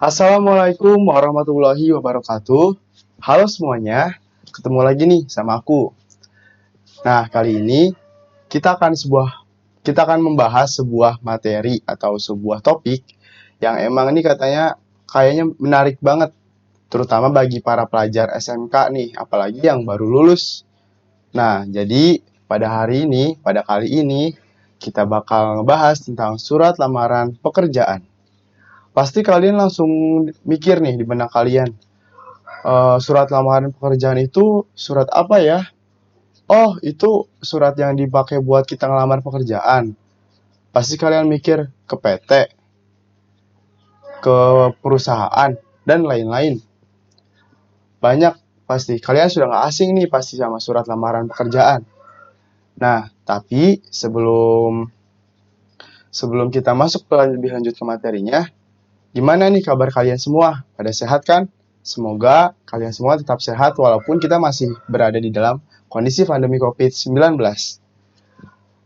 Assalamualaikum warahmatullahi wabarakatuh. Halo semuanya, ketemu lagi nih sama aku. Nah, kali ini kita akan membahas sebuah materi atau sebuah topik yang emang ini kayaknya menarik banget, terutama bagi para pelajar SMK nih, apalagi yang baru lulus. Nah, jadi pada kali ini kita bakal ngebahas tentang surat lamaran pekerjaan. Pasti kalian langsung mikir nih di benak kalian, surat lamaran pekerjaan itu surat apa ya? Oh, itu surat yang dipakai buat kita ngelamar pekerjaan. Pasti kalian mikir ke PT, ke perusahaan, dan lain-lain. Banyak pasti. Kalian sudah nggak asing nih pasti sama surat lamaran pekerjaan. Nah, tapi sebelum kita masuk lebih lanjut ke materinya, gimana nih kabar kalian semua? Pada sehat kan? Semoga kalian semua tetap sehat walaupun kita masih berada di dalam kondisi pandemi COVID-19.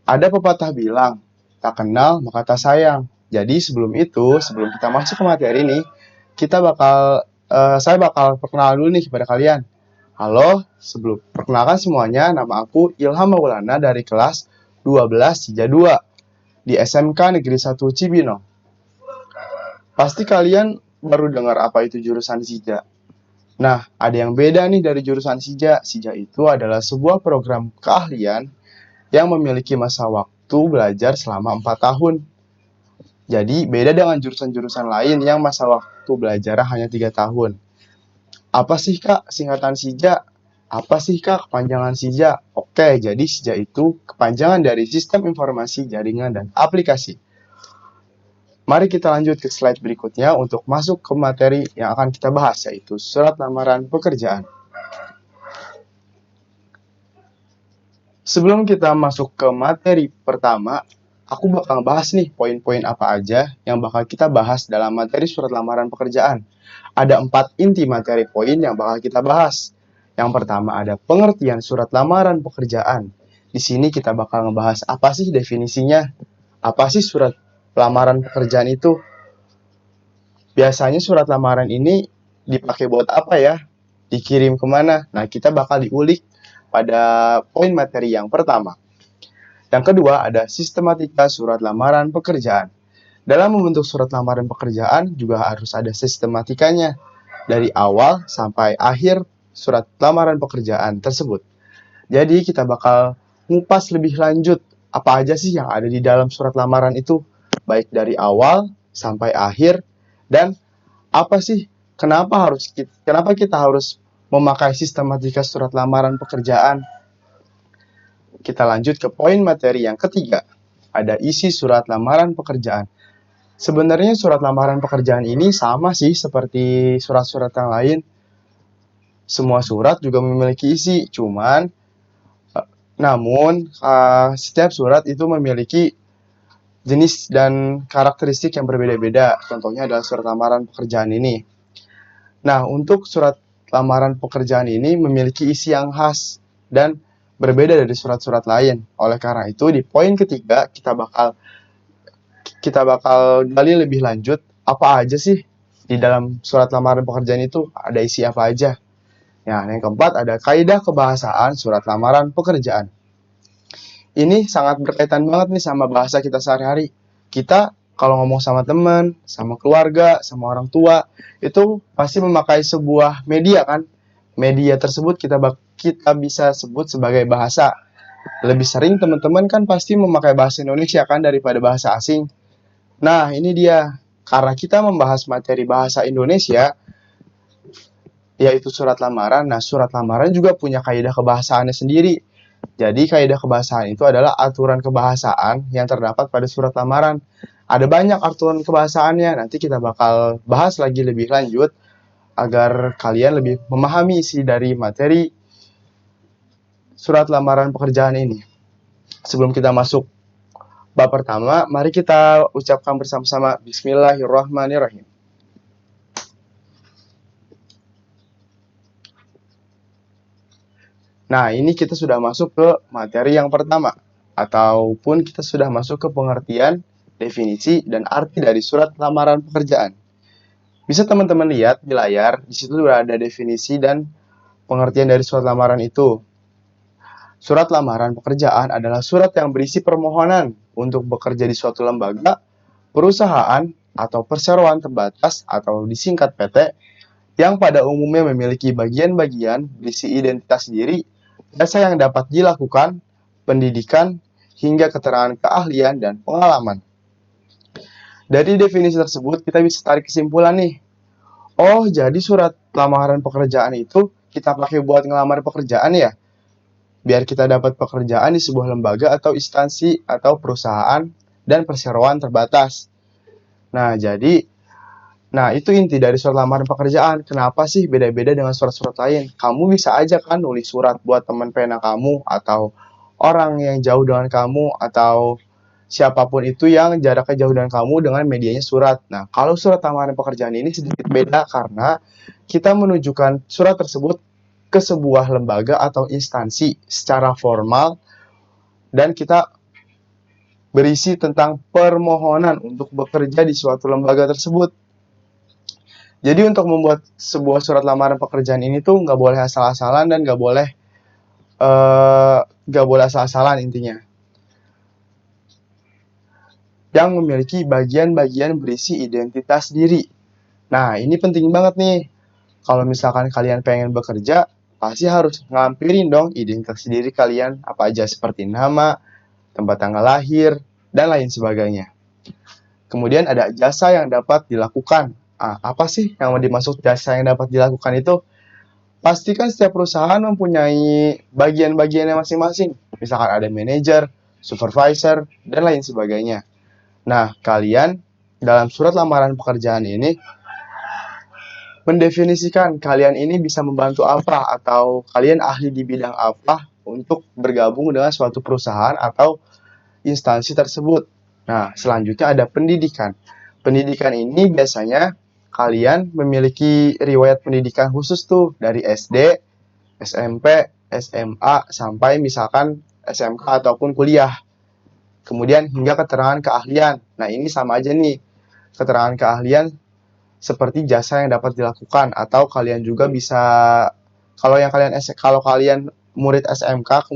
Ada pepatah bilang, tak kenal maka tak sayang. Jadi sebelum kita masuk ke materi ini, saya bakal perkenalan dulu nih kepada kalian. Halo, sebelum perkenalkan semuanya, nama aku Ilham Maulana dari kelas 12 Sija 2 di SMK Negeri 1 Cibinong. Pasti kalian baru dengar apa itu jurusan Sija. Nah, ada yang beda nih dari jurusan Sija. Sija itu adalah sebuah program keahlian yang memiliki masa waktu belajar selama 4 tahun. Jadi, beda dengan jurusan-jurusan lain yang masa waktu belajar hanya 3 tahun. Apa sih Kak singkatan Sija? Apa sih Kak kepanjangan Sija? Oke, jadi Sija itu kepanjangan dari Sistem Informasi Jaringan dan Aplikasi. Mari kita lanjut ke slide berikutnya untuk masuk ke materi yang akan kita bahas, yaitu surat lamaran pekerjaan. Sebelum kita masuk ke materi pertama, aku bakal bahas nih poin-poin apa aja yang bakal kita bahas dalam materi surat lamaran pekerjaan. Ada 4 inti materi poin yang bakal kita bahas. Yang pertama ada pengertian surat lamaran pekerjaan. Di sini kita bakal ngebahas apa sih definisinya, apa sih surat lamaran pekerjaan itu. Biasanya surat lamaran ini dipakai buat apa ya? Dikirim kemana? Nah, kita bakal diulik pada poin materi yang pertama. Yang kedua ada sistematika surat lamaran pekerjaan. Dalam membentuk surat lamaran pekerjaan juga harus ada sistematikanya dari awal sampai akhir surat lamaran pekerjaan tersebut. Jadi kita bakal ngupas lebih lanjut apa aja sih yang ada di dalam surat lamaran itu, baik dari awal sampai akhir, dan kenapa kita harus memakai sistematika surat lamaran pekerjaan. Kita lanjut ke poin materi yang ketiga. Ada isi surat lamaran pekerjaan. Sebenarnya surat lamaran pekerjaan ini sama sih seperti surat-surat yang lain. Semua surat juga memiliki isi, namun setiap surat itu memiliki jenis dan karakteristik yang berbeda-beda. Contohnya adalah surat lamaran pekerjaan ini. Nah, untuk surat lamaran pekerjaan ini memiliki isi yang khas dan berbeda dari surat-surat lain. Oleh karena itu, di poin ketiga kita bakal gali lebih lanjut apa aja sih di dalam surat lamaran pekerjaan itu, ada isi apa aja. Nah, yang keempat ada kaidah kebahasaan surat lamaran pekerjaan. Ini sangat berkaitan banget nih sama bahasa kita sehari-hari. Kita kalau ngomong sama teman, sama keluarga, sama orang tua, itu pasti memakai sebuah media kan. Media tersebut kita bisa sebut sebagai bahasa. Lebih sering teman-teman kan pasti memakai bahasa Indonesia kan daripada bahasa asing. Nah, ini dia. Karena kita membahas materi bahasa Indonesia, yaitu surat lamaran. Nah, surat lamaran juga punya kaidah kebahasaannya sendiri. Jadi, kaidah kebahasaan itu adalah aturan kebahasaan yang terdapat pada surat lamaran. Ada banyak aturan kebahasaannya. Nanti kita bakal bahas lagi lebih lanjut agar kalian lebih memahami isi dari materi surat lamaran pekerjaan ini. Sebelum kita masuk bab pertama, mari kita ucapkan bersama-sama Bismillahirrahmanirrahim. Nah, ini kita sudah masuk ke materi yang pertama, ataupun kita sudah masuk ke pengertian, definisi, dan arti dari surat lamaran pekerjaan. Bisa teman-teman lihat di layar, di situ sudah ada definisi dan pengertian dari surat lamaran itu. Surat lamaran pekerjaan adalah surat yang berisi permohonan untuk bekerja di suatu lembaga, perusahaan, atau perseroan terbatas atau disingkat PT yang pada umumnya memiliki bagian-bagian berisi identitas diri, jasa yang dapat dilakukan, pendidikan, hingga keterangan keahlian dan pengalaman. Dari definisi tersebut, kita bisa tarik kesimpulan nih. Oh, jadi surat lamaran pekerjaan itu kita pakai buat ngelamar pekerjaan ya? Biar kita dapat pekerjaan di sebuah lembaga atau instansi atau perusahaan dan perseroan terbatas. Nah, itu inti dari surat lamaran pekerjaan. Kenapa sih beda-beda dengan surat-surat lain? Kamu bisa aja kan nulis surat buat teman pena kamu atau orang yang jauh dengan kamu atau siapapun itu yang jaraknya jauh dengan kamu dengan medianya surat. Nah, kalau surat lamaran pekerjaan ini sedikit beda karena kita menunjukkan surat tersebut ke sebuah lembaga atau instansi secara formal dan kita berisi tentang permohonan untuk bekerja di suatu lembaga tersebut. Jadi untuk membuat sebuah surat lamaran pekerjaan ini tuh nggak boleh asal-asalan dan nggak boleh asal-asalan intinya. Yang memiliki bagian-bagian berisi identitas diri. Nah, ini penting banget nih. Kalau misalkan kalian pengen bekerja, pasti harus ngampirin dong identitas diri kalian apa aja seperti nama, tempat tanggal lahir, dan lain sebagainya. Kemudian ada jasa yang dapat dilakukan. Apa sih yang dimaksud jasa yang dapat dilakukan itu? Pastikan setiap perusahaan mempunyai bagian-bagiannya masing-masing. Misalkan ada manajer, supervisor, dan lain sebagainya. Nah, kalian dalam surat lamaran pekerjaan ini mendefinisikan kalian ini bisa membantu apa atau kalian ahli di bidang apa untuk bergabung dengan suatu perusahaan atau instansi tersebut. Nah, selanjutnya ada pendidikan. Pendidikan ini biasanya kalian memiliki riwayat pendidikan khusus tuh dari SD, SMP, SMA, sampai misalkan SMK ataupun kuliah. Kemudian hingga keterangan keahlian. Nah, ini sama aja nih. Keterangan keahlian seperti jasa yang dapat dilakukan atau kalian juga bisa kalau kalian murid SMK,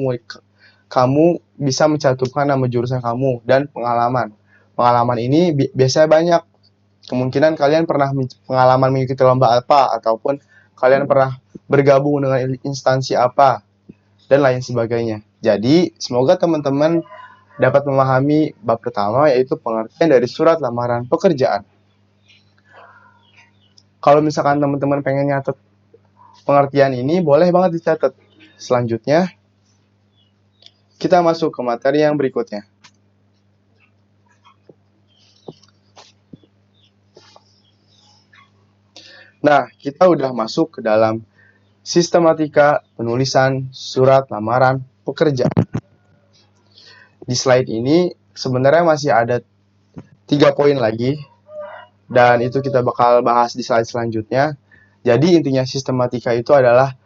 kamu bisa mencantumkan nama jurusan kamu dan pengalaman. Pengalaman ini biasanya banyak. Kemungkinan kalian pernah pengalaman mengikuti lomba apa ataupun kalian pernah bergabung dengan instansi apa dan lain sebagainya. Jadi, semoga teman-teman dapat memahami bab pertama yaitu pengertian dari surat lamaran pekerjaan. Kalau misalkan teman-teman pengen nyatet pengertian ini, boleh banget dicatat. Selanjutnya, kita masuk ke materi yang berikutnya. Nah, kita udah masuk ke dalam sistematika penulisan surat lamaran pekerjaan. Di slide ini sebenarnya masih ada 3 poin lagi, dan itu kita bakal bahas di slide selanjutnya. Jadi intinya sistematika itu adalah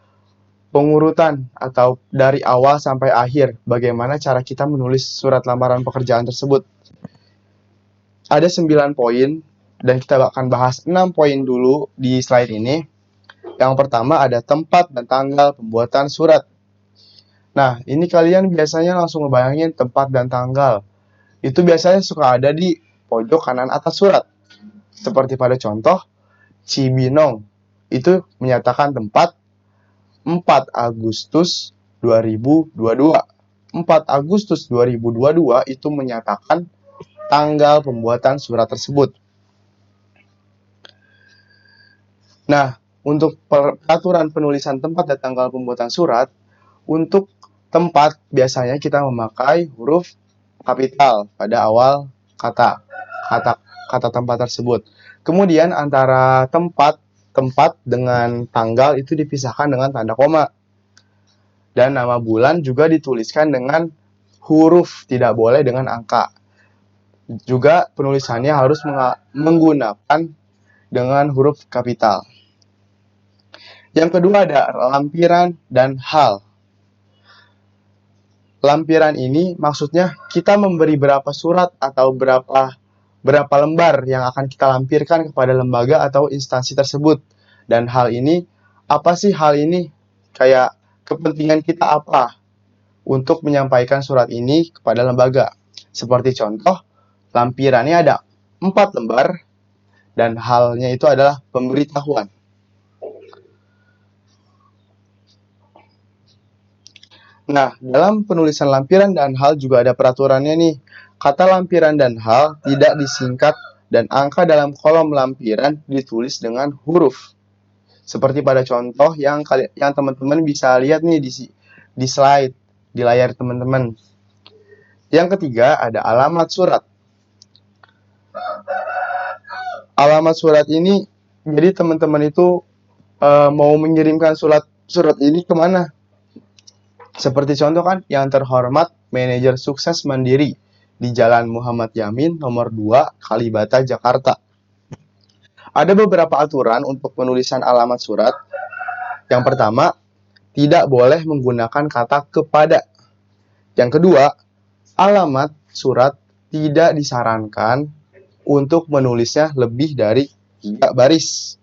pengurutan atau dari awal sampai akhir bagaimana cara kita menulis surat lamaran pekerjaan tersebut. Ada 9 poin dan kita akan bahas 6 poin dulu di slide ini. Yang pertama ada tempat dan tanggal pembuatan surat. Nah, ini kalian biasanya langsung ngebayangin tempat dan tanggal. Itu biasanya suka ada di pojok kanan atas surat. Seperti pada contoh, Cibinong. Itu menyatakan tempat 4 Agustus 2022. 4 Agustus 2022 itu menyatakan tanggal pembuatan surat tersebut. Nah, untuk peraturan penulisan tempat dan tanggal pembuatan surat, untuk tempat biasanya kita memakai huruf kapital pada awal kata tempat tersebut. Kemudian antara tempat dengan tanggal itu dipisahkan dengan tanda koma. Dan nama bulan juga dituliskan dengan huruf, tidak boleh dengan angka. Juga penulisannya harus menggunakan dengan huruf kapital. Yang kedua ada lampiran dan hal. Lampiran ini maksudnya kita memberi berapa surat atau berapa berapa lembar yang akan kita lampirkan kepada lembaga atau instansi tersebut. Dan hal ini, apa sih hal ini? Kayak kepentingan kita apa untuk menyampaikan surat ini kepada lembaga. Seperti contoh, lampirannya ada 4 lembar, dan halnya itu adalah pemberitahuan. Nah, dalam penulisan lampiran dan hal juga ada peraturannya nih. Kata lampiran dan hal tidak disingkat dan angka dalam kolom lampiran ditulis dengan huruf. Seperti pada contoh yang teman-teman bisa lihat nih di slide di layar teman-teman. Yang ketiga ada alamat surat. Alamat surat ini jadi teman-teman itu mau mengirimkan surat ini kemana? Seperti contoh kan, yang terhormat manajer sukses mandiri di Jalan Muhammad Yamin nomor 2 Kalibata Jakarta. Ada beberapa aturan untuk penulisan alamat surat. Yang pertama, tidak boleh menggunakan kata kepada. Yang kedua, alamat surat tidak disarankan untuk menulisnya lebih dari 3 baris.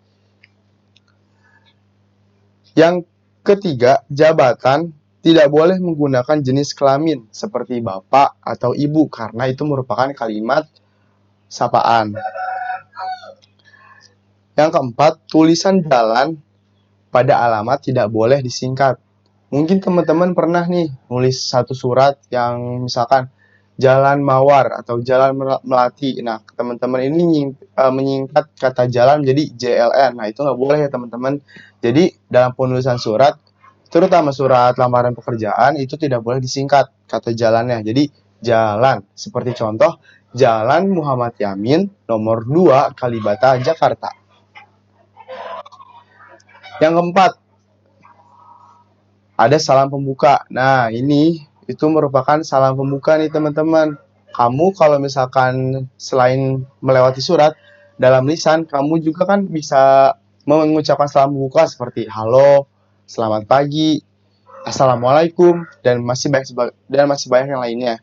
Yang ketiga, jabatan tidak boleh menggunakan jenis kelamin seperti bapak atau ibu karena itu merupakan kalimat sapaan. Yang keempat, tulisan jalan pada alamat tidak boleh disingkat. Mungkin teman-teman pernah nih nulis satu surat yang misalkan Jalan Mawar atau Jalan Melati. Nah, teman-teman ini menyingkat kata jalan menjadi JLN. Nah, itu nggak boleh ya teman-teman. Jadi, dalam penulisan surat, terutama surat lamaran pekerjaan, itu tidak boleh disingkat kata jalannya. Jadi, jalan. Seperti contoh, Jalan Muhammad Yamin, nomor 2, Kalibata, Jakarta. Yang keempat, ada salam pembuka. Nah, ini itu merupakan salam pembuka nih teman-teman. Kamu kalau misalkan selain melewati surat, dalam lisan kamu juga kan bisa mengucapkan salam pembuka seperti halo, selamat pagi, assalamualaikum, dan masih banyak yang lainnya.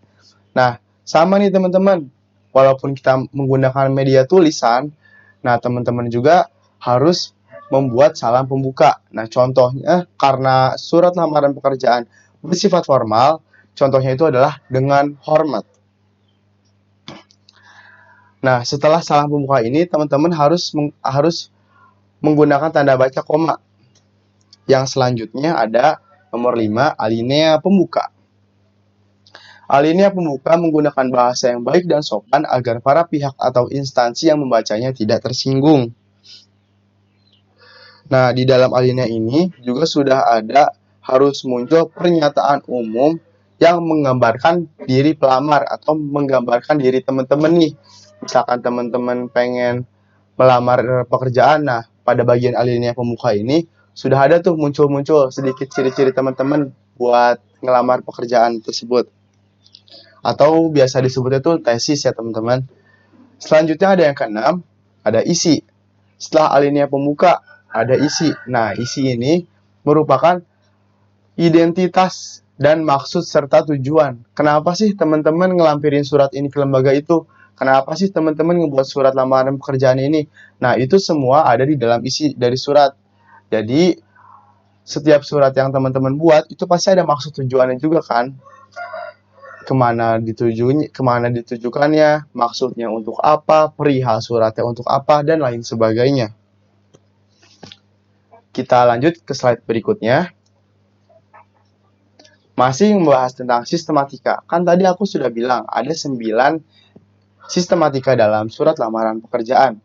Nah, sama nih teman-teman. Walaupun kita menggunakan media tulisan, nah teman-teman juga harus membuat salam pembuka. Nah, contohnya karena surat lamaran pekerjaan bersifat formal, contohnya itu adalah dengan hormat. Nah, setelah salam pembuka ini, teman-teman harus menggunakan tanda baca koma. Yang selanjutnya ada nomor 5, alinea pembuka. Alinea pembuka menggunakan bahasa yang baik dan sopan agar para pihak atau instansi yang membacanya tidak tersinggung. Nah, di dalam alinea ini juga sudah ada harus muncul pernyataan umum yang menggambarkan diri pelamar atau menggambarkan diri teman-teman nih. Misalkan teman-teman pengen melamar pekerjaan, nah pada bagian alinea pembuka ini sudah ada tuh muncul sedikit ciri-ciri teman-teman buat ngelamar pekerjaan tersebut. Atau biasa disebutnya tuh tesis ya teman-teman. Selanjutnya ada yang keenam, ada isi. Setelah alinea pembuka, ada isi. Nah, isi ini merupakan identitas dan maksud serta tujuan. Kenapa sih teman-teman ngelampirin surat ini ke lembaga itu? Kenapa sih teman-teman ngebuat surat lamaran pekerjaan ini? Nah, itu semua ada di dalam isi dari surat. Jadi, setiap surat yang teman-teman buat, itu pasti ada maksud tujuannya juga kan? Kemana ditujukannya, maksudnya untuk apa, perihal suratnya untuk apa, dan lain sebagainya. Kita lanjut ke slide berikutnya. Masih membahas tentang sistematika. Kan tadi aku sudah bilang, ada 9 sistematika dalam surat lamaran pekerjaan.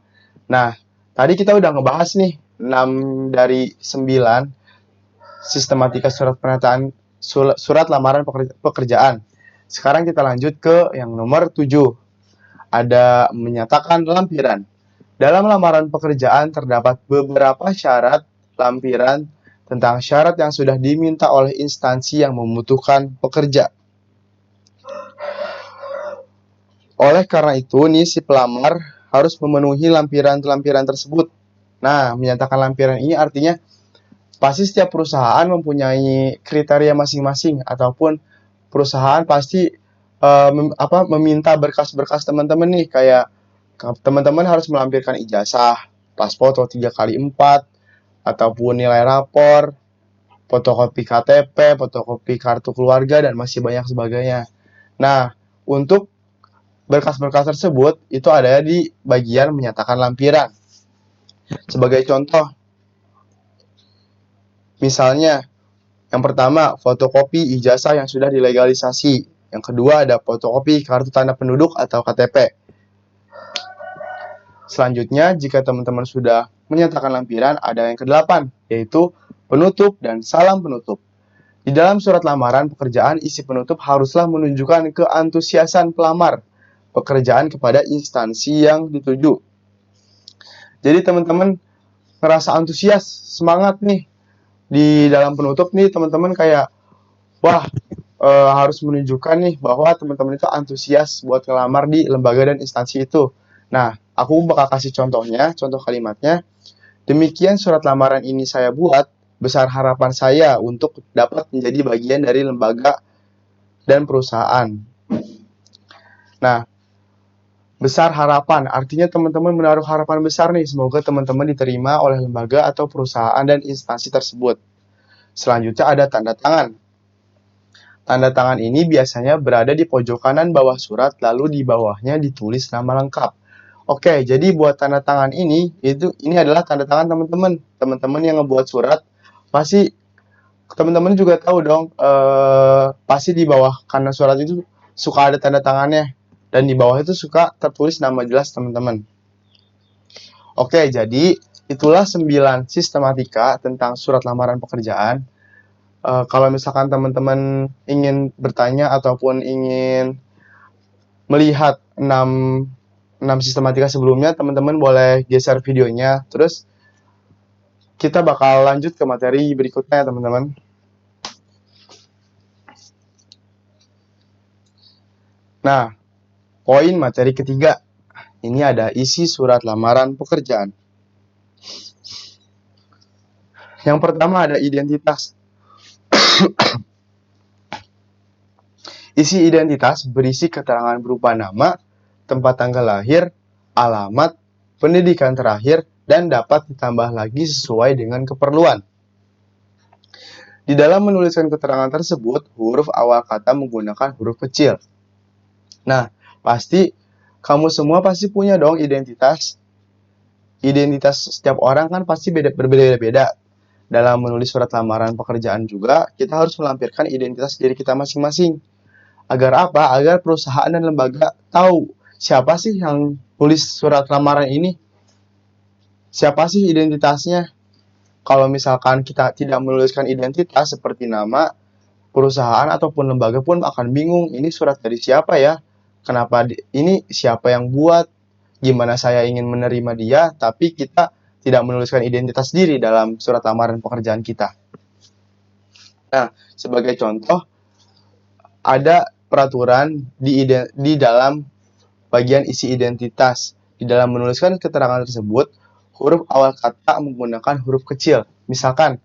Nah, tadi kita udah ngebahas nih 6 dari 9 sistematika surat lamaran pekerjaan. Sekarang kita lanjut ke yang nomor 7. Ada menyatakan lampiran. Dalam lamaran pekerjaan terdapat beberapa syarat lampiran tentang syarat yang sudah diminta oleh instansi yang membutuhkan pekerja. Oleh karena itu, nih si pelamar harus memenuhi lampiran-lampiran tersebut. Nah, menyatakan lampiran ini artinya pasti setiap perusahaan mempunyai kriteria masing-masing ataupun perusahaan pasti meminta berkas-berkas teman-teman nih kayak Teman-teman harus melampirkan ijazah, pas foto 3x4, ataupun nilai rapor, fotokopi KTP, fotokopi kartu keluarga, dan masih banyak sebagainya. Nah, untuk berkas-berkas tersebut itu ada di bagian menyatakan lampiran. Sebagai contoh, misalnya yang pertama, fotokopi ijazah yang sudah dilegalisasi. Yang kedua, ada fotokopi kartu tanda penduduk atau KTP. Selanjutnya, jika teman-teman sudah menyatakan lampiran, ada yang ke-8, yaitu penutup dan salam penutup. Di dalam surat lamaran pekerjaan, isi penutup haruslah menunjukkan keantusiasan pelamar pekerjaan kepada instansi yang dituju. Jadi teman-teman ngerasa antusias, semangat nih. Di dalam penutup nih teman-teman kayak, wah, harus menunjukkan nih bahwa teman-teman itu antusias buat ngelamar di lembaga dan instansi itu. Nah, aku bakal kasih contohnya, contoh kalimatnya. Demikian surat lamaran ini saya buat, besar harapan saya untuk dapat menjadi bagian dari lembaga dan perusahaan. Nah, besar harapan, artinya teman-teman menaruh harapan besar nih, semoga teman-teman diterima oleh lembaga atau perusahaan dan instansi tersebut. Selanjutnya ada tanda tangan. Tanda tangan ini biasanya berada di pojok kanan bawah surat, lalu di bawahnya ditulis nama lengkap. Oke, jadi buat tanda tangan ini adalah tanda tangan teman-teman. Teman-teman yang ngebuat surat, pasti teman-teman juga tahu dong, pasti di bawah kanan surat itu suka ada tanda tangannya. Dan di bawah itu suka tertulis nama jelas teman-teman. Oke, jadi itulah 9 sistematika tentang surat lamaran pekerjaan. Kalau misalkan teman-teman ingin bertanya ataupun ingin melihat 6 sistematika sebelumnya, teman-teman boleh geser videonya. Terus kita bakal lanjut ke materi berikutnya, teman-teman. Nah, poin materi ketiga. Ini ada isi surat lamaran pekerjaan. Yang pertama ada identitas. Isi identitas berisi keterangan berupa nama, tempat tanggal lahir, alamat, pendidikan terakhir, dan dapat ditambah lagi sesuai dengan keperluan. Di dalam menuliskan keterangan tersebut, huruf awal kata menggunakan huruf kecil. Nah, pasti kamu semua pasti punya dong identitas. Identitas setiap orang kan pasti berbeda-beda. Dalam menulis surat lamaran pekerjaan juga, kita harus melampirkan identitas diri kita masing-masing. Agar apa? Agar perusahaan dan lembaga tahu siapa sih yang tulis surat lamaran ini. Siapa sih identitasnya? Kalau misalkan kita tidak menuliskan identitas seperti nama, perusahaan ataupun lembaga pun akan bingung, ini surat dari siapa ya? Kenapa ini siapa yang buat? Gimana saya ingin menerima dia, tapi kita tidak menuliskan identitas diri dalam surat lamaran pekerjaan kita. Nah, sebagai contoh, ada peraturan di dalam bagian isi identitas. Di dalam menuliskan keterangan tersebut, huruf awal kata menggunakan huruf kecil. Misalkan,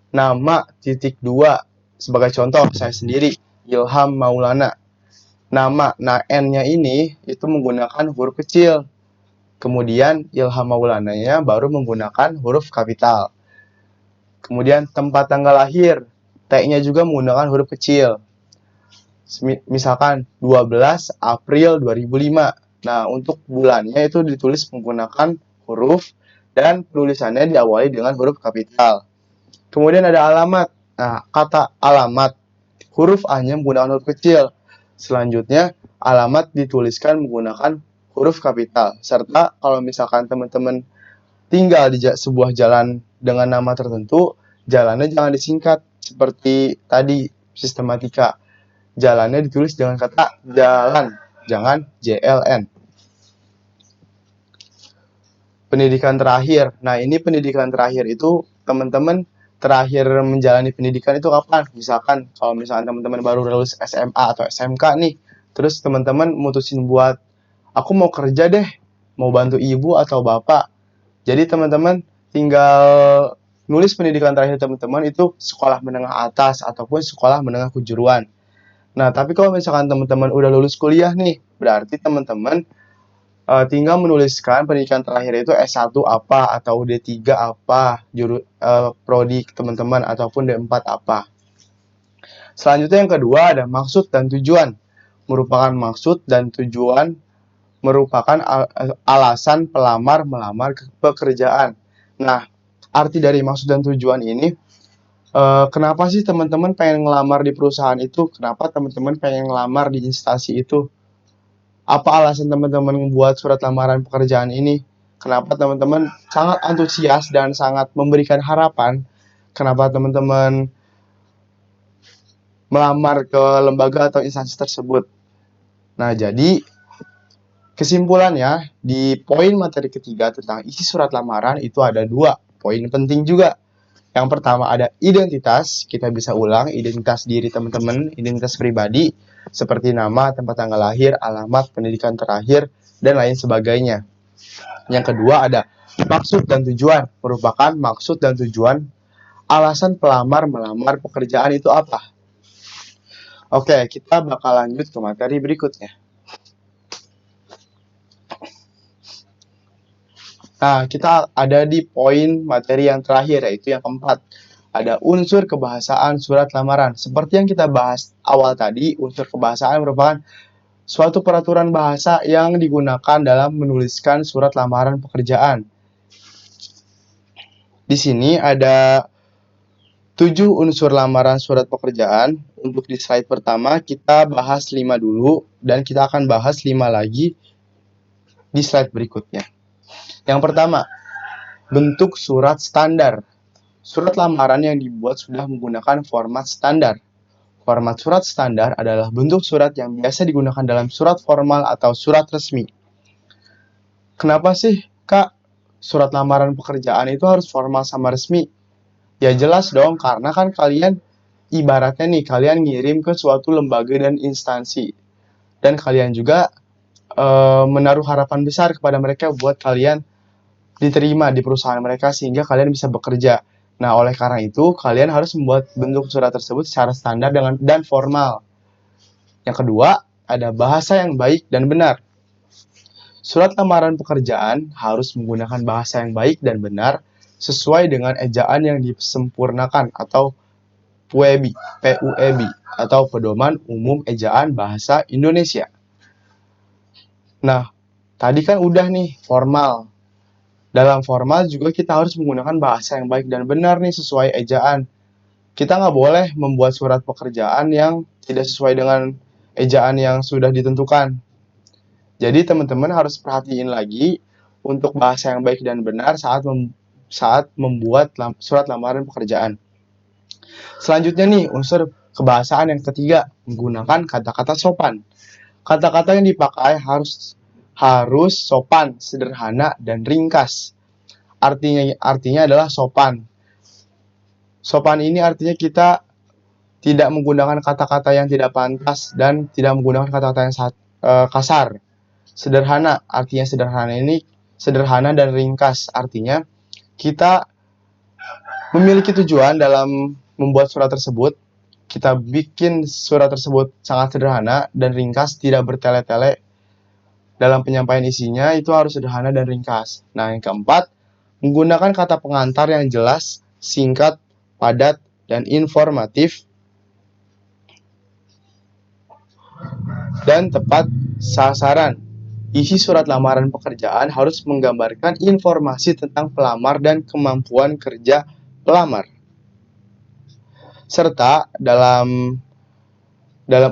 nama titik 2. Sebagai contoh, saya sendiri, Ilham Maulana. Nama, N-nya ini itu menggunakan huruf kecil. Kemudian Ilham Maulananya baru menggunakan huruf kapital. Kemudian tempat tanggal lahir, T-nya juga menggunakan huruf kecil. Misalkan 12 April 2005. Nah, untuk bulannya itu ditulis menggunakan huruf dan tulisannya diawali dengan huruf kapital. Kemudian ada alamat. Nah, kata alamat, huruf A-nya menggunakan huruf kecil. Selanjutnya, alamat dituliskan menggunakan huruf kapital. Serta kalau misalkan teman-teman tinggal di sebuah jalan dengan nama tertentu, jalannya jangan disingkat seperti tadi sistematika. Jalannya ditulis dengan kata jalan, jangan JLN. Pendidikan terakhir. Nah, ini pendidikan terakhir itu teman-teman terakhir menjalani pendidikan itu kapan? Misalkan kalau misalkan teman-teman baru lulus SMA atau SMK nih, terus teman-teman mutusin buat aku mau kerja deh, mau bantu ibu atau bapak. Jadi teman-teman tinggal nulis pendidikan terakhir teman-teman itu sekolah menengah atas ataupun sekolah menengah kejuruan. Nah, tapi kalau misalkan teman-teman udah lulus kuliah nih, berarti teman-teman tinggal menuliskan pendidikan terakhir itu S1 apa, atau D3 apa, prodi teman-teman, ataupun D4 apa. Selanjutnya yang kedua ada maksud dan tujuan. Merupakan maksud dan tujuan merupakan alasan pelamar melamar pekerjaan. Nah, arti dari maksud dan tujuan ini, kenapa sih teman-teman pengen ngelamar di perusahaan itu? Kenapa teman-teman pengen ngelamar di instansi itu? Apa alasan teman-teman membuat surat lamaran pekerjaan ini? Kenapa teman-teman sangat antusias dan sangat memberikan harapan? Kenapa teman-teman melamar ke lembaga atau instansi tersebut? Nah, jadi kesimpulannya di poin materi ketiga tentang isi surat lamaran itu ada 2 poin penting juga. Yang pertama ada identitas, kita bisa ulang identitas diri teman-teman, identitas pribadi, seperti nama, tempat tanggal lahir, alamat, pendidikan terakhir, dan lain sebagainya. Yang kedua ada maksud dan tujuan, merupakan maksud dan tujuan alasan pelamar melamar pekerjaan itu apa. Oke, kita bakal lanjut ke materi berikutnya. Nah, kita ada di poin materi yang terakhir, yaitu yang keempat. Ada unsur kebahasaan surat lamaran. Seperti yang kita bahas awal tadi, unsur kebahasaan merupakan suatu peraturan bahasa yang digunakan dalam menuliskan surat lamaran pekerjaan. Di sini ada 7 unsur lamaran surat pekerjaan. Untuk di slide pertama, kita bahas 5 dulu, dan kita akan bahas 5 lagi di slide berikutnya. Yang pertama, bentuk surat standar. Surat lamaran yang dibuat sudah menggunakan format standar. Format surat standar adalah bentuk surat yang biasa digunakan dalam surat formal atau surat resmi. Kenapa sih, Kak, surat lamaran pekerjaan itu harus formal sama resmi? Ya jelas dong, karena kan kalian ibaratnya nih, kalian ngirim ke suatu lembaga dan instansi. Dan kalian juga menaruh harapan besar kepada mereka buat kalian diterima di perusahaan mereka sehingga kalian bisa bekerja. Nah, oleh karena itu, kalian harus membuat bentuk surat tersebut secara standar dan formal. Yang kedua, ada bahasa yang baik dan benar. Surat lamaran pekerjaan harus menggunakan bahasa yang baik dan benar sesuai dengan ejaan yang disempurnakan atau PUEB, atau Pedoman Umum Ejaan Bahasa Indonesia. Nah, tadi kan udah nih formal. Dalam formal juga kita harus menggunakan bahasa yang baik dan benar nih sesuai ejaan. Kita nggak boleh membuat surat pekerjaan yang tidak sesuai dengan ejaan yang sudah ditentukan. Jadi teman-teman harus perhatiin lagi untuk bahasa yang baik dan benar saat membuat surat lamaran pekerjaan. Selanjutnya nih, unsur kebahasaan yang ketiga, menggunakan kata-kata sopan. Kata-kata yang dipakai harus sopan, sederhana, dan ringkas. Artinya adalah sopan. Sopan ini artinya kita tidak menggunakan kata-kata yang tidak pantas dan tidak menggunakan kata-kata yang kasar. Sederhana, artinya sederhana ini sederhana dan ringkas. Artinya kita memiliki tujuan dalam membuat surat tersebut. Kita bikin surat tersebut sangat sederhana dan ringkas, tidak bertele-tele. Dalam penyampaian isinya itu harus sederhana dan ringkas. Nah, yang keempat, menggunakan kata pengantar yang jelas, singkat, padat, dan informatif, dan tepat sasaran. Isi surat lamaran pekerjaan harus menggambarkan informasi tentang pelamar dan kemampuan kerja pelamar. Serta dalam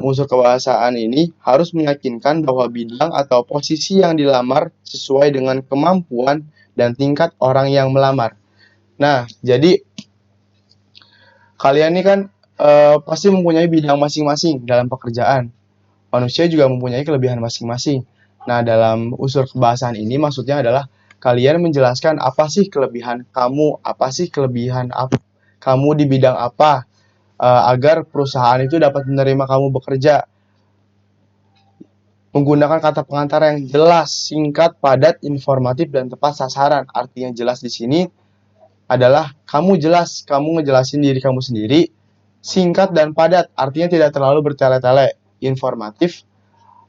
unsur kebahasaan ini harus meyakinkan bahwa bidang atau posisi yang dilamar sesuai dengan kemampuan dan tingkat orang yang melamar. Nah, jadi kalian ini kan pasti mempunyai bidang masing-masing dalam pekerjaan. Manusia juga mempunyai kelebihan masing-masing. Nah, dalam unsur kebahasaan ini maksudnya adalah kalian menjelaskan apa sih kelebihan kamu, apa sih kelebihan kamu di bidang apa, agar perusahaan itu dapat menerima kamu bekerja. Menggunakan kata pengantar yang jelas, singkat, padat, informatif, dan tepat sasaran. Artinya jelas di sini adalah kamu jelas, kamu ngejelasin diri kamu sendiri. Singkat dan padat, artinya tidak terlalu bertele-tele. Informatif,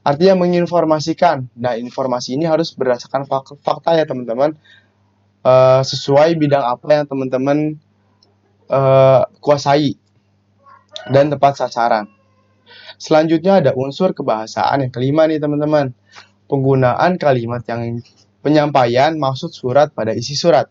Artinya menginformasikan. Nah, informasi ini harus berdasarkan fakta ya teman-teman. Sesuai bidang apa yang teman-teman kuasai dan tepat sasaran. Selanjutnya ada unsur kebahasaan yang kelima nih teman-teman. Penggunaan kalimat yang penyampaian maksud surat pada isi surat.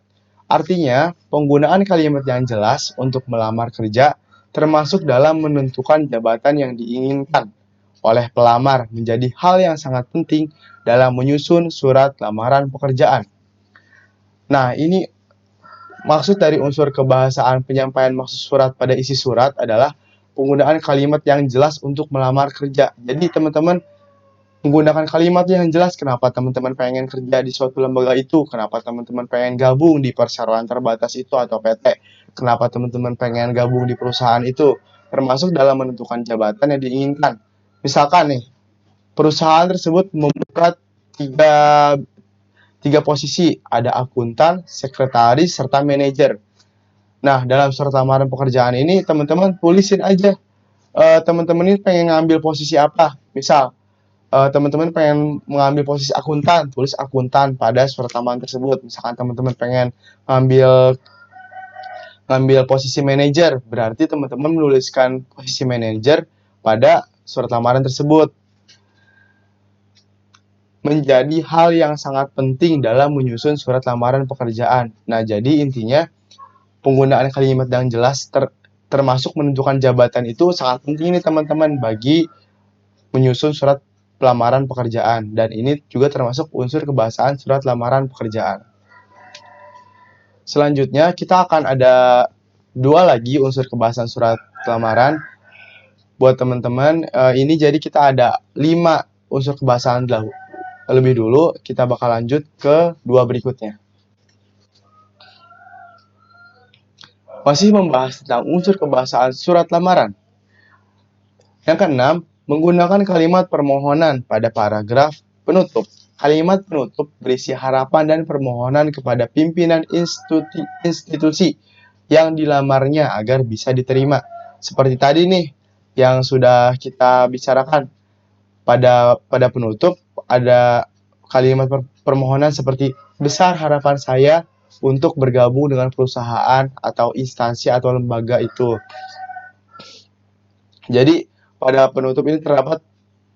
Artinya, penggunaan kalimat yang jelas untuk melamar kerja termasuk dalam menentukan jabatan yang diinginkan oleh pelamar menjadi hal yang sangat penting dalam menyusun surat lamaran pekerjaan. Nah, ini maksud dari unsur kebahasaan penyampaian maksud surat pada isi surat adalah penggunaan kalimat yang jelas untuk melamar kerja. Jadi teman-teman menggunakan kalimat yang jelas kenapa teman-teman pengen kerja di suatu lembaga itu, kenapa teman-teman pengen gabung di perseroan terbatas itu atau PT, kenapa teman-teman pengen gabung di perusahaan itu, termasuk dalam menentukan jabatan yang diinginkan. Misalkan nih, perusahaan tersebut membuka tiga posisi, ada akuntan, sekretaris, serta manajer. Nah, dalam surat lamaran pekerjaan ini, teman-teman tulisin aja, teman-teman ini pengen ngambil posisi apa. Misal, teman-teman pengen mengambil posisi akuntan, tulis akuntan pada surat lamaran tersebut. Misalkan teman-teman pengen ngambil posisi manajer, berarti teman-teman menuliskan posisi manajer pada surat lamaran tersebut. Menjadi hal yang sangat penting dalam menyusun surat lamaran pekerjaan. Nah, jadi intinya penggunaan kalimat yang jelas termasuk menentukan jabatan itu sangat penting nih teman-teman bagi menyusun surat pelamaran pekerjaan, dan ini juga termasuk unsur kebahasaan surat lamaran pekerjaan. Selanjutnya kita akan ada dua lagi unsur kebahasaan surat lamaran buat teman-teman. Ini jadi kita ada 5 unsur kebahasaan lebih dulu, kita bakal lanjut ke dua berikutnya. Masih membahas tentang unsur kebahasaan surat lamaran. Yang keenam, menggunakan kalimat permohonan pada paragraf penutup. Kalimat penutup berisi harapan dan permohonan kepada pimpinan institusi yang dilamarnya agar bisa diterima. Seperti tadi nih, yang sudah kita bicarakan. Pada penutup, ada kalimat permohonan seperti, besar harapan saya untuk bergabung dengan perusahaan atau instansi atau lembaga itu. Jadi, pada penutup ini terdapat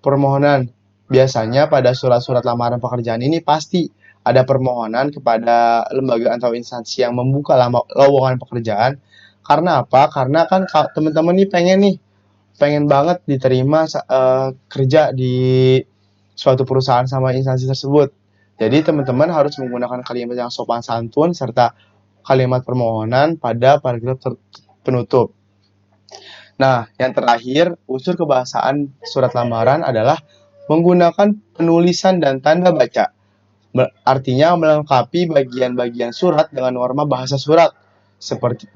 permohonan. Biasanya pada surat-surat lamaran pekerjaan ini pasti ada permohonan kepada lembaga atau instansi yang membuka lowongan pekerjaan. Karena apa? Karena kan teman-teman nih pengen banget diterima kerja di suatu perusahaan sama instansi tersebut. Jadi teman-teman harus menggunakan kalimat yang sopan santun serta kalimat permohonan pada paragraf penutup. Nah, yang terakhir, unsur kebahasaan surat lamaran adalah menggunakan penulisan dan tanda baca. Artinya melengkapi bagian-bagian surat dengan norma bahasa surat, seperti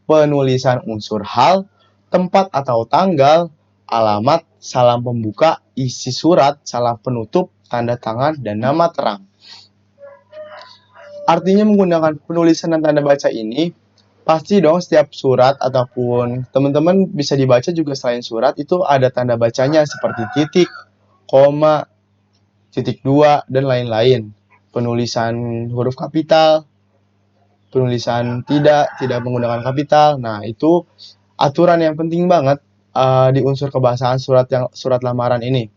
penulisan unsur hal, tempat atau tanggal, alamat, salam pembuka, isi surat, salam penutup, tanda tangan, dan nama terang. Artinya menggunakan penulisan dan tanda baca ini, pasti dong setiap surat ataupun teman-teman bisa dibaca juga selain surat itu ada tanda bacanya seperti titik, koma, titik dua, dan lain-lain. Penulisan huruf kapital, penulisan tidak menggunakan kapital. Nah, itu aturan yang penting banget di unsur kebahasaan surat lamaran ini.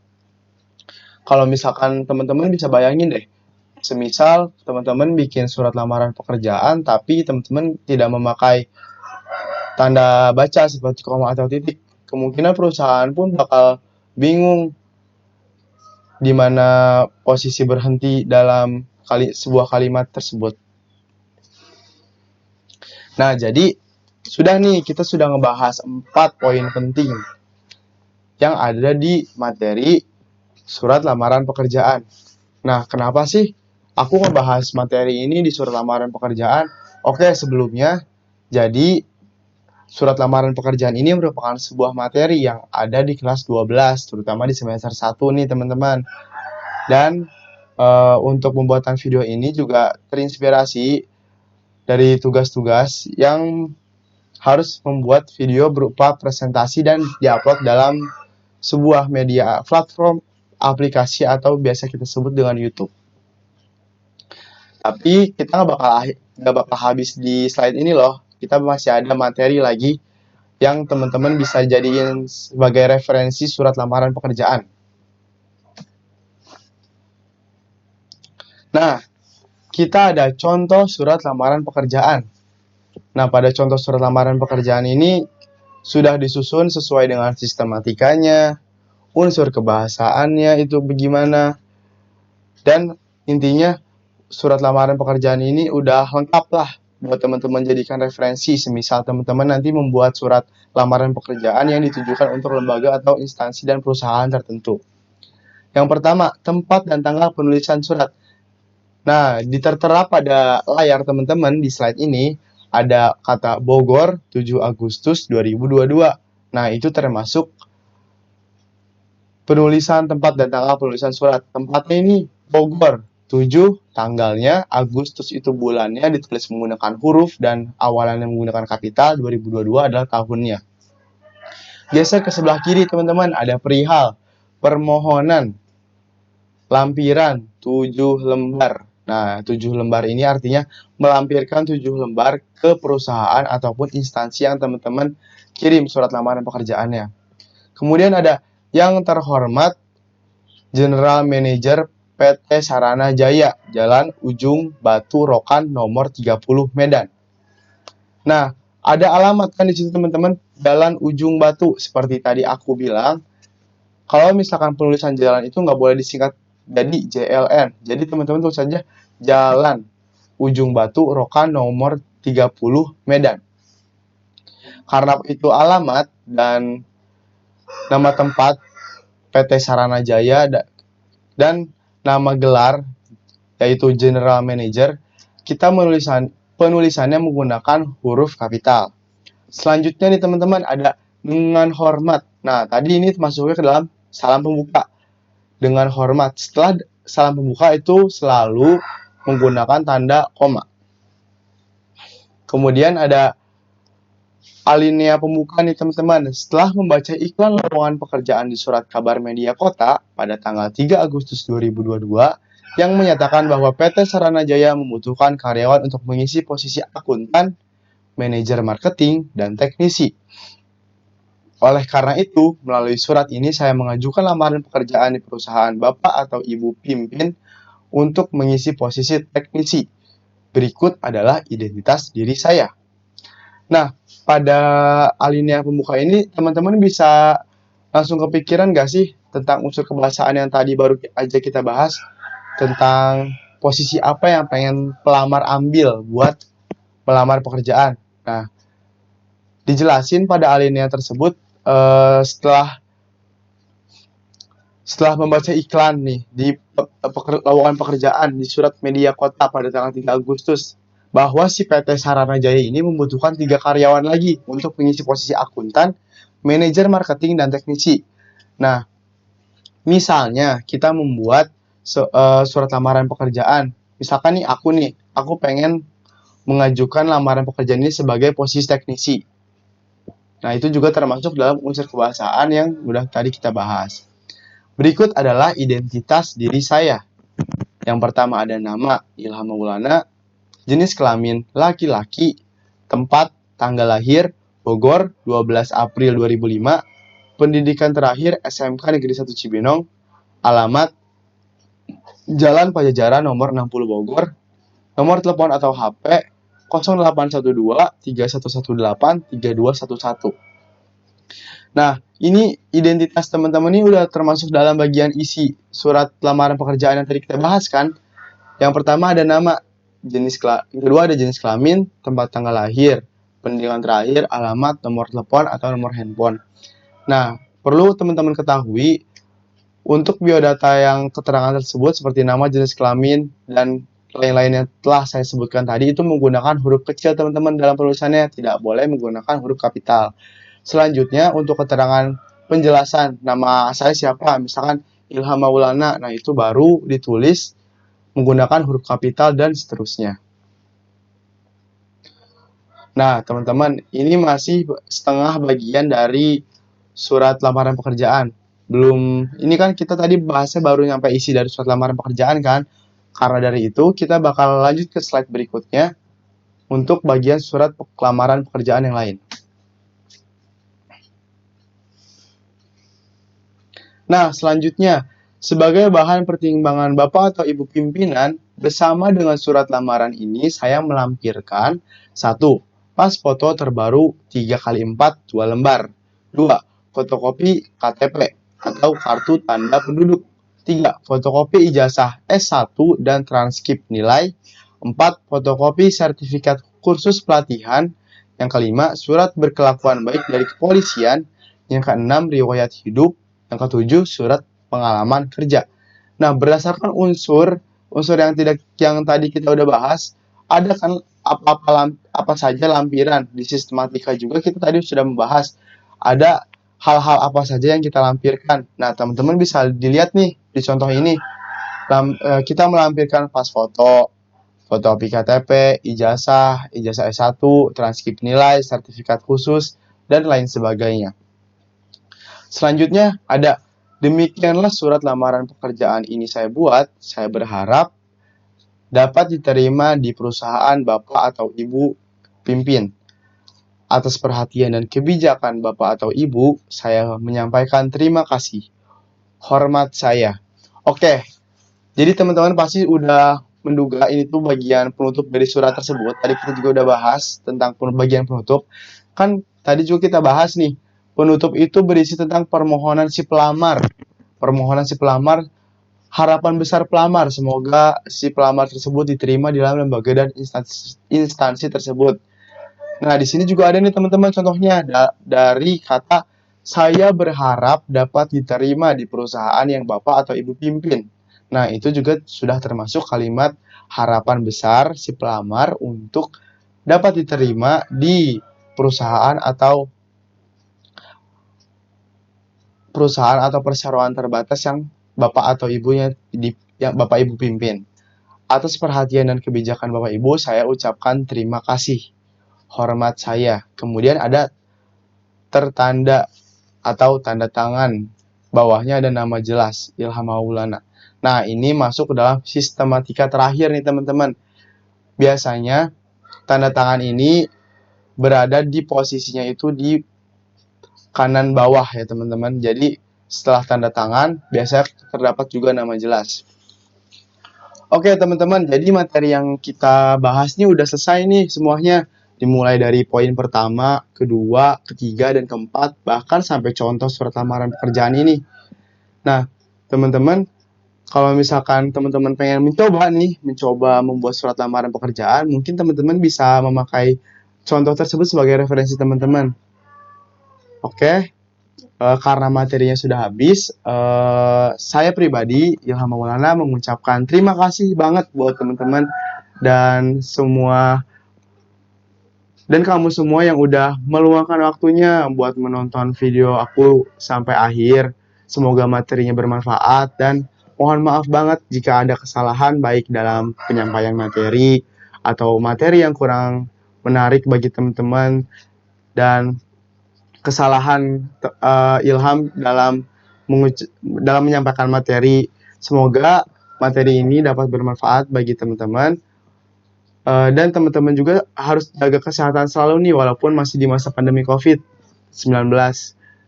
Kalau misalkan teman-teman bisa bayangin deh, semisal teman-teman bikin surat lamaran pekerjaan tapi teman-teman tidak memakai tanda baca seperti koma atau titik, kemungkinan perusahaan pun bakal bingung di mana posisi berhenti dalam sebuah kalimat tersebut. Nah, jadi kita sudah ngebahas 4 poin penting yang ada di materi surat lamaran pekerjaan. Nah, kenapa sih aku ngebahas materi ini di surat lamaran pekerjaan? Oke, sebelumnya, jadi surat lamaran pekerjaan ini merupakan sebuah materi yang ada di kelas 12, terutama di semester 1 nih teman-teman. Dan untuk pembuatan video ini juga terinspirasi dari tugas-tugas yang harus membuat video berupa presentasi dan diupload dalam sebuah media aplikasi atau biasa kita sebut dengan YouTube. Tapi kita nggak bakal habis di slide ini loh. Kita masih ada materi lagi yang teman-teman bisa jadiin sebagai referensi surat lamaran pekerjaan. Nah, kita ada contoh surat lamaran pekerjaan. Nah, pada contoh surat lamaran pekerjaan ini sudah disusun sesuai dengan sistematikanya, unsur kebahasaannya itu bagaimana, dan intinya surat lamaran pekerjaan ini udah lengkap lah buat teman-teman jadikan referensi semisal teman-teman nanti membuat surat lamaran pekerjaan yang ditujukan untuk lembaga atau instansi dan perusahaan tertentu. Yang pertama, tempat dan tanggal penulisan surat. Nah, tertera pada layar teman-teman di slide ini ada kata Bogor 7 Agustus 2022. Nah, itu termasuk penulisan tempat dan tanggal penulisan surat. Tempatnya ini Bogor, 7 tanggalnya, Agustus itu bulannya ditulis menggunakan huruf dan awalannya menggunakan kapital, 2022 adalah tahunnya. Geser ke sebelah kiri teman-teman, ada perihal, permohonan, lampiran, 7 lembar. Nah, 7 lembar ini artinya melampirkan 7 lembar ke perusahaan ataupun instansi yang teman-teman kirim surat lamaran pekerjaannya. Kemudian ada yang terhormat General Manager PT Sarana Jaya, Jalan Ujung Batu Rokan nomor 30 Medan. Nah, ada alamat kan di situ teman-teman, Jalan Ujung Batu. Seperti tadi aku bilang, kalau misalkan penulisan jalan itu nggak boleh disingkat jadi JLN. Jadi teman-teman tulis saja Jalan Ujung Batu Rokan nomor 30 Medan. Karena itu alamat dan nama tempat PT Sarana Jaya dan nama gelar yaitu General Manager, kita penulisannya menggunakan huruf kapital. Selanjutnya nih teman-teman ada dengan hormat. Nah, tadi ini masuknya ke dalam salam pembuka. Dengan hormat. Setelah salam pembuka itu selalu menggunakan tanda koma. Kemudian ada alinea pembuka nih teman-teman. Setelah membaca iklan lowongan pekerjaan di surat kabar media kota pada tanggal 3 Agustus 2022 yang menyatakan bahwa PT Sarana Jaya membutuhkan karyawan untuk mengisi posisi akuntan, manajer marketing, dan teknisi. Oleh karena itu, melalui surat ini saya mengajukan lamaran pekerjaan di perusahaan Bapak atau Ibu pimpin untuk mengisi posisi teknisi. Berikut adalah identitas diri saya. Nah, pada alinea pembuka ini, teman-teman bisa langsung kepikiran nggak sih tentang unsur kebahasaan yang tadi baru aja kita bahas? Tentang posisi apa yang pengen pelamar ambil buat melamar pekerjaan. Nah, dijelasin pada alinea tersebut setelah membaca iklan nih di lowongan pekerjaan di surat media kota pada tanggal 3 Agustus bahwa si PT Sarana Jaya ini membutuhkan 3 karyawan lagi untuk mengisi posisi akuntan, manajer marketing, dan teknisi. Nah, misalnya kita membuat surat lamaran pekerjaan. Misalkan nih, aku pengen mengajukan lamaran pekerjaan ini sebagai posisi teknisi. Nah, itu juga termasuk dalam unsur kebahasaan yang udah tadi kita bahas. Berikut adalah identitas diri saya. Yang pertama ada nama Ilham Maulana, jenis kelamin laki-laki, tempat tanggal lahir Bogor 12 April 2005, pendidikan terakhir SMK Negeri 1 Cibinong, alamat Jalan Pajajaran nomor 60 Bogor, nomor telepon atau HP 0812-3118-3211. Nah, ini identitas teman-teman ini udah termasuk dalam bagian isi surat lamaran pekerjaan yang tadi kita bahas kan. Yang pertama ada nama, yang kedua ada jenis kelamin, tempat tanggal lahir, pendidikan terakhir, alamat, nomor telepon atau nomor handphone. Nah, perlu teman-teman ketahui untuk biodata yang keterangan tersebut seperti nama, jenis kelamin, dan lain-lain yang telah saya sebutkan tadi itu menggunakan huruf kecil teman-teman dalam penulisannya, tidak boleh menggunakan huruf kapital. Selanjutnya untuk keterangan penjelasan nama saya siapa, misalkan Ilham Maulana, nah itu baru ditulis menggunakan huruf kapital dan seterusnya. Nah teman-teman, ini masih setengah bagian dari surat lamaran pekerjaan. Belum, ini kan kita tadi bahasnya baru nyampe isi dari surat lamaran pekerjaan kan. Karena dari itu kita bakal lanjut ke slide berikutnya untuk bagian surat lamaran pekerjaan yang lain. Nah, selanjutnya, sebagai bahan pertimbangan Bapak atau Ibu pimpinan, bersama dengan surat lamaran ini saya melampirkan 1. Pas foto terbaru 3x4 2 lembar. 2. Fotokopi KTP atau kartu tanda penduduk. 3. Fotokopi ijazah S1 dan transkrip nilai. 4. Fotokopi sertifikat kursus pelatihan. Yang kelima, surat berkelakuan baik dari kepolisian. Yang keenam, riwayat hidup. Yang ketujuh, surat pengalaman kerja. Nah, berdasarkan unsur yang tadi kita udah bahas, ada kan apa saja lampiran di sistematika juga kita tadi sudah membahas. Ada hal-hal apa saja yang kita lampirkan. Nah, teman-teman bisa dilihat nih di contoh ini. Kita melampirkan pas foto, fotokopi KTP, ijazah S1, transkrip nilai, sertifikat khusus, dan lain sebagainya. Selanjutnya ada, demikianlah surat lamaran pekerjaan ini saya buat. Saya berharap dapat diterima di perusahaan Bapak atau Ibu pimpin. Atas perhatian dan kebijakan Bapak atau Ibu, saya menyampaikan terima kasih. Hormat saya. Oke, jadi teman-teman pasti udah menduga ini tuh bagian penutup dari surat tersebut. Tadi kita juga udah bahas tentang bagian penutup. Kan tadi juga kita bahas nih, penutup itu berisi tentang permohonan si pelamar. Permohonan si pelamar, harapan besar pelamar, semoga si pelamar tersebut diterima di dalam lembaga dan instansi tersebut. Nah, di sini juga ada nih teman-teman contohnya dari kata saya berharap dapat diterima di perusahaan yang Bapak atau Ibu pimpin. Nah, itu juga sudah termasuk kalimat harapan besar si pelamar untuk dapat diterima di perusahaan atau perseroan terbatas yang Bapak atau Ibunya yang Bapak Ibu pimpin. Atas perhatian dan kebijakan Bapak Ibu, saya ucapkan terima kasih. Hormat saya. Kemudian ada tertanda atau tanda tangan. Bawahnya ada nama jelas, Ilham Maulana. Nah, ini masuk ke dalam sistematika terakhir nih teman-teman. Biasanya tanda tangan ini berada di posisinya itu di kanan bawah ya teman-teman. Jadi setelah tanda tangan biasanya terdapat juga nama jelas. Oke teman-teman, jadi materi yang kita bahas ini udah selesai nih semuanya. Dimulai dari poin pertama, kedua, ketiga, dan keempat, bahkan sampai contoh surat lamaran pekerjaan ini. Nah, teman-teman, kalau misalkan teman-teman pengen mencoba membuat surat lamaran pekerjaan, mungkin teman-teman bisa memakai contoh tersebut sebagai referensi teman-teman. Oke, karena materinya sudah habis, saya pribadi, Ilham Maulana, mengucapkan terima kasih banget buat teman-teman dan kamu semua yang udah meluangkan waktunya buat menonton video aku sampai akhir. Semoga materinya bermanfaat dan mohon maaf banget jika ada kesalahan baik dalam penyampaian materi atau materi yang kurang menarik bagi teman-teman dan kesalahan Ilham dalam menyampaikan materi. Semoga materi ini dapat bermanfaat bagi teman-teman. Dan teman-teman juga harus jaga kesehatan selalu nih walaupun masih di masa pandemi COVID-19.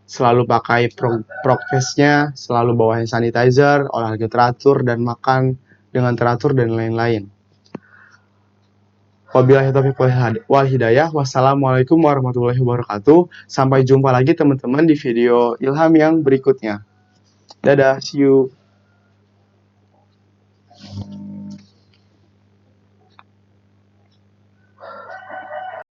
Selalu pakai prokesnya, selalu bawa hand sanitizer, olahraga teratur, dan makan dengan teratur dan lain-lain. Wabillahi taufiq wal hidayah. Wassalamualaikum warahmatullahi wabarakatuh. Sampai jumpa lagi teman-teman di video Ilham yang berikutnya. Dadah, see you.